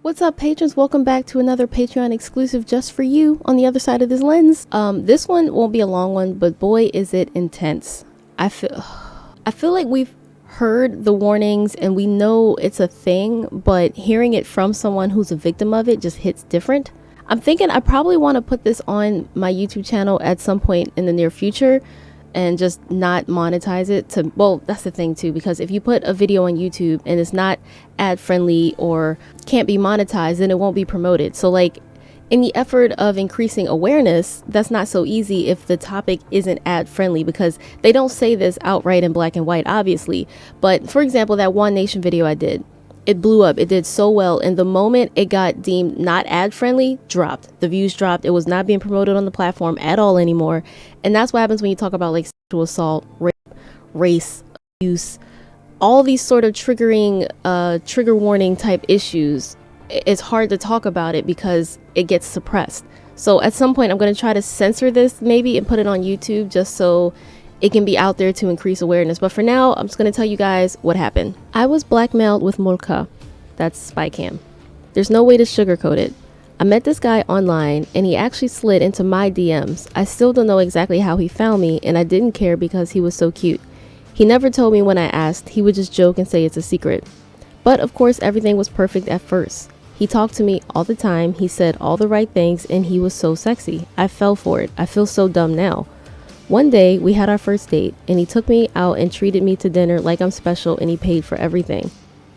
What's up, patrons? Welcome back to another Patreon exclusive just for you on the other side of this lens. This one won't be a long one, but boy is it intense. I feel like we've heard the warnings and we know it's a thing, but hearing it from someone who's a victim of it just hits different. I'm thinking I probably want to put this on my YouTube channel at some point in the near future and just not monetize it to, well, that's the thing too, because if you put a video on YouTube and it's not ad friendly or can't be monetized, then it won't be promoted. So like in the effort of increasing awareness, that's not so easy if the topic isn't ad friendly, because they don't say this outright in black and white, obviously. But for example, that One Nation video I did, it blew up. It did so well. And the moment it got deemed not ad friendly, dropped. The views dropped. It was not being promoted on the platform at all anymore. And that's what happens when you talk about like sexual assault, rape, race, abuse, all these sort of triggering, trigger warning type issues. It's hard to talk about it because it gets suppressed. So at some point I'm going to try to censor this maybe and put it on YouTube just so it can be out there to increase awareness. But for now, I'm just going to tell you guys what happened. I was blackmailed with Mulka. That's Spycam. There's no way to sugarcoat it. I met this guy online and he actually slid into my DMs. I still don't know exactly how he found me, and I didn't care because he was so cute. He never told me when I asked. He would just joke and say it's a secret. But of course, everything was perfect at first. He talked to me all the time. He said all the right things and he was so sexy. I fell for it. I feel so dumb now. One day we had our first date and he took me out and treated me to dinner like I'm special, and he paid for everything.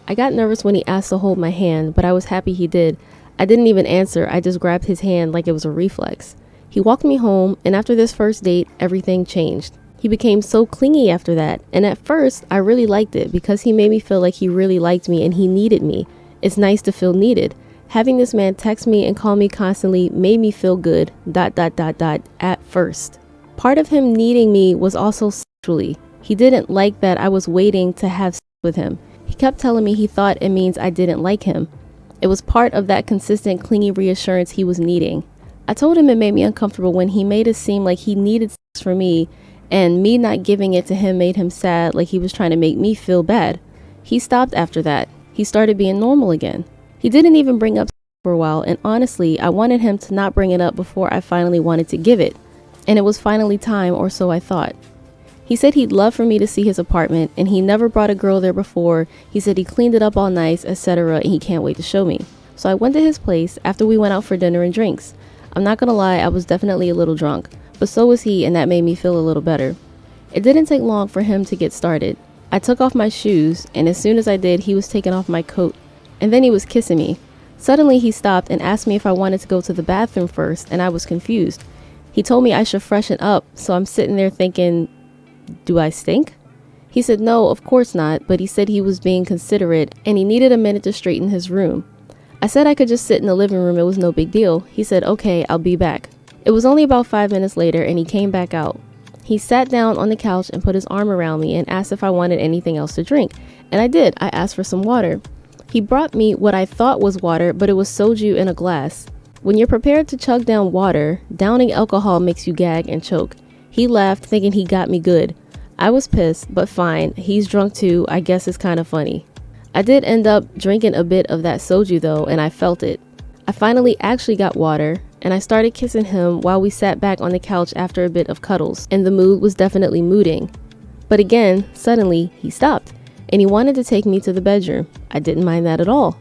I got nervous when he asked to hold my hand, but I was happy he did. I didn't even answer. I just grabbed his hand like it was a reflex. He walked me home, and after this first date, everything changed. He became so clingy after that, and at first I really liked it because he made me feel like he really liked me and he needed me. It's nice to feel needed. Having this man text me and call me constantly made me feel good, ... at first. Part of him needing me was also sexually. He didn't like that I was waiting to have sex with him. He kept telling me he thought it means I didn't like him. It was part of that consistent clingy reassurance he was needing. I told him it made me uncomfortable when he made it seem like he needed sex for me, and me not giving it to him made him sad, like he was trying to make me feel bad. He stopped after that. He started being normal again. He didn't even bring up sex for a while, and honestly, I wanted him to not bring it up before I finally wanted to give it. And it was finally time, or so I thought. He said he'd love for me to see his apartment, and he never brought a girl there before. He said he cleaned it up all nice, etc., and he can't wait to show me. So I went to his place after we went out for dinner and drinks. I'm not gonna lie, I was definitely a little drunk, but so was he, and that made me feel a little better. It didn't take long for him to get started. I took off my shoes, and as soon as I did, he was taking off my coat, and then he was kissing me. Suddenly he stopped and asked me if I wanted to go to the bathroom first, and I was confused. He told me I should freshen up, so I'm sitting there thinking, do I stink? He said no, of course not, but he said he was being considerate and he needed a minute to straighten his room. I said I could just sit in the living room, it was no big deal. He said, okay, I'll be back. It was only about 5 minutes later and he came back out. He sat down on the couch and put his arm around me and asked if I wanted anything else to drink. And I did. I asked for some water. He brought me what I thought was water, but it was soju in a glass. When you're prepared to chug down water, downing alcohol makes you gag and choke. He laughed, thinking he got me good. I was pissed, but fine. He's drunk too. I guess it's kind of funny. I did end up drinking a bit of that soju though, and I felt it. I finally actually got water, and I started kissing him while we sat back on the couch after a bit of cuddles, and the mood was definitely mooding. But again, suddenly, he stopped, and he wanted to take me to the bedroom. I didn't mind that at all.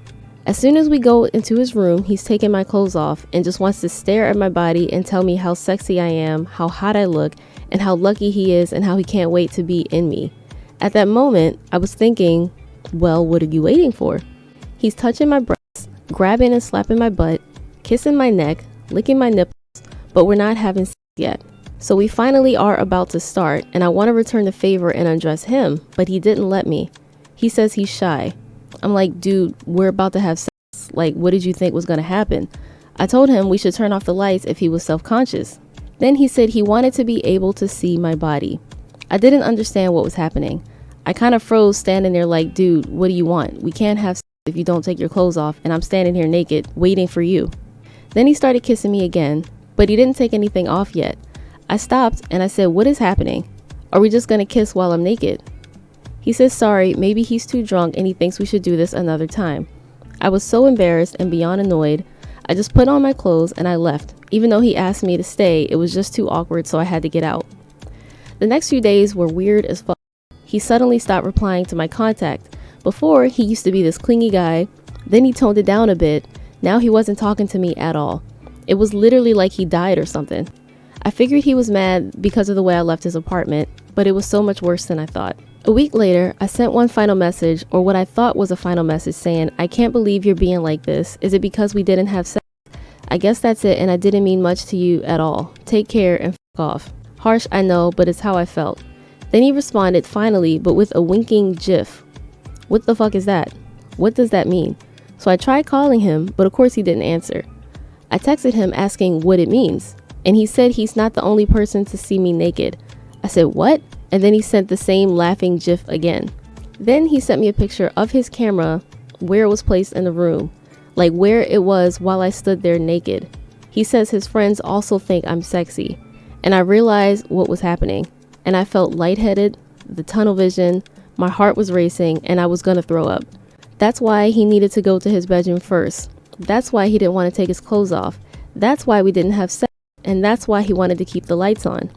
As soon as we go into his room, he's taking my clothes off and just wants to stare at my body and tell me how sexy I am, how hot I look, and how lucky he is and how he can't wait to be in me. At that moment, I was thinking, well, what are you waiting for? He's touching my breasts, grabbing and slapping my butt, kissing my neck, licking my nipples, but we're not having sex yet. So we finally are about to start, and I want to return the favor and undress him, but he didn't let me. He says he's shy. I'm like, dude, we're about to have sex. Like, what did you think was going to happen? I told him we should turn off the lights if he was self-conscious. Then he said he wanted to be able to see my body. I didn't understand what was happening. I kind of froze standing there like, dude, what do you want? We can't have sex if you don't take your clothes off, and I'm standing here naked, waiting for you. Then he started kissing me again, but he didn't take anything off yet. I stopped and I said, what is happening? Are we just going to kiss while I'm naked? He says sorry, maybe he's too drunk and he thinks we should do this another time. I was so embarrassed and beyond annoyed. I just put on my clothes and I left. Even though he asked me to stay, it was just too awkward, so I had to get out. The next few days were weird as fuck. He suddenly stopped replying to my contact. Before, he used to be this clingy guy. Then he toned it down a bit. Now he wasn't talking to me at all. It was literally like he died or something. I figured he was mad because of the way I left his apartment, but it was so much worse than I thought. A week later, I sent one final message, or what I thought was a final message, saying, "I can't believe you're being like this. Is it because we didn't have sex? I guess that's it, and I didn't mean much to you at all. Take care and fuck off." Harsh, I know, but it's how I felt. Then he responded finally, but with a winking gif. What the fuck is that? What does that mean? So I tried calling him, but of course he didn't answer. I texted him asking what it means, and he said he's not the only person to see me naked. I said, "What?" And then he sent the same laughing gif again. Then he sent me a picture of his camera, where it was placed in the room, like where it was while I stood there naked. He says his friends also think I'm sexy, and I realized what was happening, and I felt lightheaded, the tunnel vision, my heart was racing, and I was gonna throw up. That's why he needed to go to his bedroom first. That's why he didn't want to take his clothes off. That's why we didn't have sex, and that's why he wanted to keep the lights on.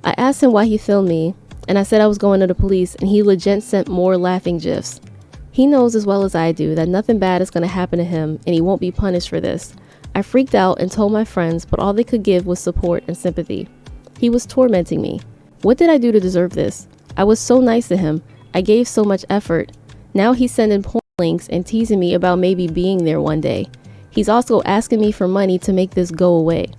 I asked him why he filmed me, and I said I was going to the police, and he legit sent more laughing gifs. He knows as well as I do that nothing bad is going to happen to him, and he won't be punished for this. I freaked out and told my friends, but all they could give was support and sympathy. He was tormenting me. What did I do to deserve this? I was so nice to him. I gave so much effort. Now he's sending porn links and teasing me about maybe being there one day. He's also asking me for money to make this go away.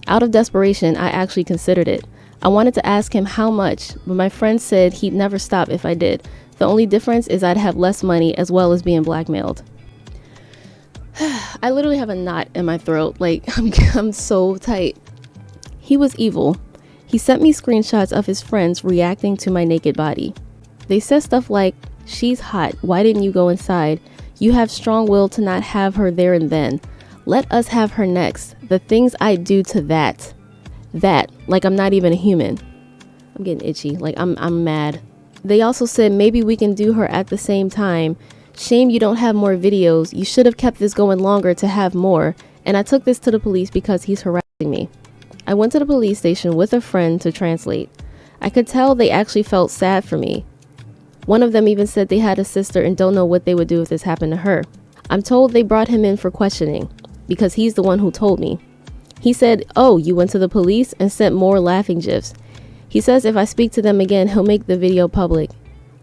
Out of desperation, I actually considered it. I wanted to ask him how much, but my friend said he'd never stop if I did. The only difference is I'd have less money as well as being blackmailed. I literally have a knot in my throat. Like, I'm so tight. He was evil. He sent me screenshots of his friends reacting to my naked body. They said stuff like, "She's hot. Why didn't you go inside? You have strong will to not have her there and then. Let us have her next. The things I do to that. Like I'm not even a human." I'm getting itchy. Like I'm mad. They also said maybe we can do her at the same time. Shame you don't have more videos. You should have kept this going longer to have more. And I took this to the police because he's harassing me. I went to the police station with a friend to translate. I could tell they actually felt sad for me. One of them even said they had a sister and don't know what they would do if this happened to her. I'm told they brought him in for questioning because he's the one who told me. He said, "Oh, you went to the police," and sent more laughing gifs. He says if I speak to them again, he'll make the video public.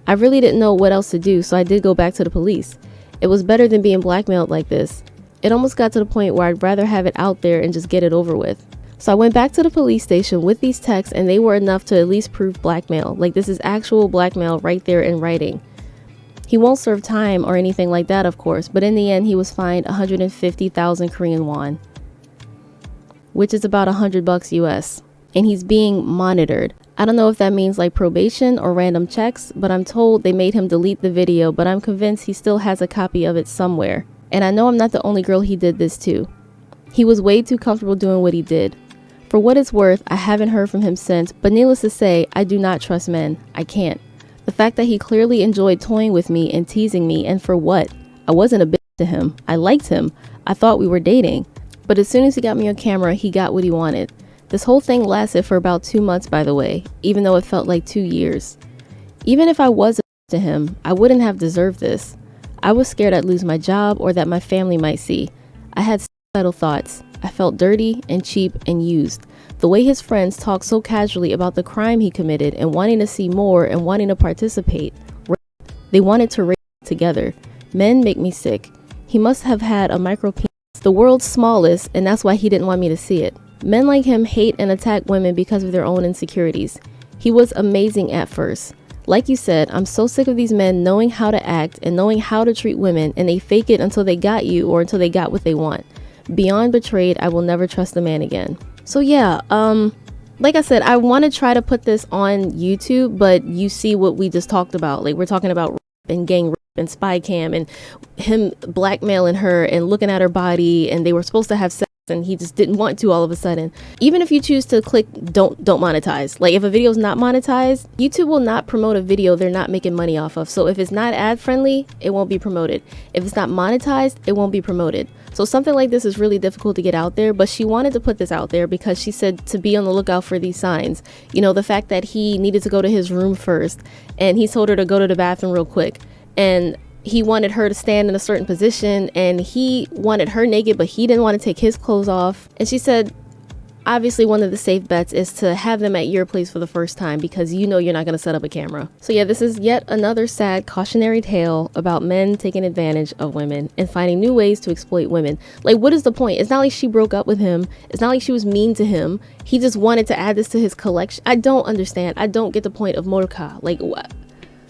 I really didn't know what else to do, so I did go back to the police. It was better than being blackmailed like this. It almost got to the point where I'd rather have it out there and just get it over with. So I went back to the police station with these texts, and they were enough to at least prove blackmail. Like, this is actual blackmail right there in writing. He won't serve time or anything like that, of course, but in the end he was fined 150,000 Korean won, which is about $100 US, and he's being monitored. I don't know if that means like probation or random checks, but I'm told they made him delete the video, but I'm convinced he still has a copy of it somewhere. And I know I'm not the only girl he did this to. He was way too comfortable doing what he did. For what it's worth, I haven't heard from him since, but needless to say, I do not trust men. I can't. The fact that he clearly enjoyed toying with me and teasing me, and for what? I wasn't a bitch to him. I liked him. I thought we were dating. But as soon as he got me on camera, he got what he wanted. This whole thing lasted for about 2 months, by the way, even though it felt like 2 years. Even if I was a bitch to him, I wouldn't have deserved this. I was scared I'd lose my job or that my family might see. I had suicidal thoughts. I felt dirty and cheap and used. The way his friends talked so casually about the crime he committed and wanting to see more and wanting to participate. They wanted to rape together. Men make me sick. He must have had a micro penis, the world's smallest, and that's why he didn't want me to see it. Men like him hate and attack women because of their own insecurities. He was amazing at first. Like you said, I'm so sick of these men knowing how to act and knowing how to treat women, and they fake it until they got you or until they got what they want. Beyond betrayed, I will never trust a man again. So yeah, like I said, I want to try to put this on YouTube, but you see what we just talked about. Like, we're talking about rape and gang rape and Spycam and him blackmailing her and looking at her body, and they were supposed to have sex and he just didn't want to all of a sudden. Even if you choose to click don't monetize, like if a video is not monetized, YouTube will not promote a video they're not making money off of. So if it's not ad friendly, it won't be promoted. If it's not monetized, it won't be promoted. So something like this is really difficult to get out there, but she wanted to put this out there because she said to be on the lookout for these signs. You know, the fact that he needed to go to his room first and he told her to go to the bathroom real quick, and he wanted her to stand in a certain position, and he wanted her naked, but he didn't want to take his clothes off. And she said, obviously one of the safe bets is to have them at your place for the first time, because you know you're not going to set up a camera. So yeah, this is yet another sad cautionary tale about men taking advantage of women and finding new ways to exploit women. Like, what is the point? It's not like she broke up with him. It's not like she was mean to him. He just wanted to add this to his collection. I don't understand. I don't get the point of Mordecai. Like, what?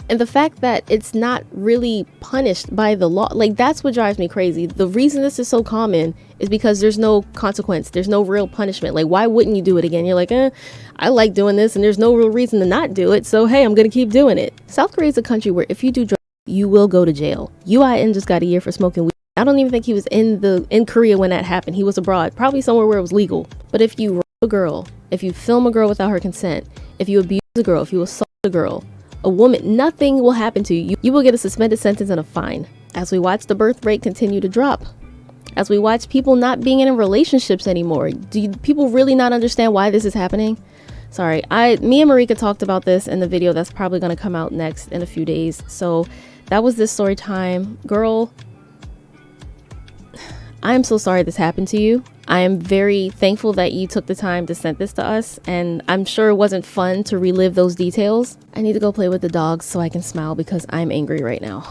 And the fact that it's not really punished by the law, like, that's what drives me crazy. The reason this is so common is because there's no consequence. There's no real punishment. Like, why wouldn't you do it again? You're like, I like doing this and there's no real reason to not do it. So, hey, I'm going to keep doing it. South Korea is a country where if you do drugs, you will go to jail. UIN just got a year for smoking weed. I don't even think he was in Korea when that happened. He was abroad, probably somewhere where it was legal. But if you rape a girl, if you film a girl without her consent, if you abuse a girl, if you assault a girl, a woman, nothing will happen to you. You will get a suspended sentence and a fine. As we watch the birth rate continue to drop, as we watch people not being in relationships anymore, do people really not understand why this is happening? Sorry, me and Marika talked about this in the video that's probably going to come out next in a few days. So that was this story time. Girl, I'm so sorry this happened to you. I am very thankful that you took the time to send this to us, and I'm sure it wasn't fun to relive those details. I need to go play with the dogs so I can smile because I'm angry right now.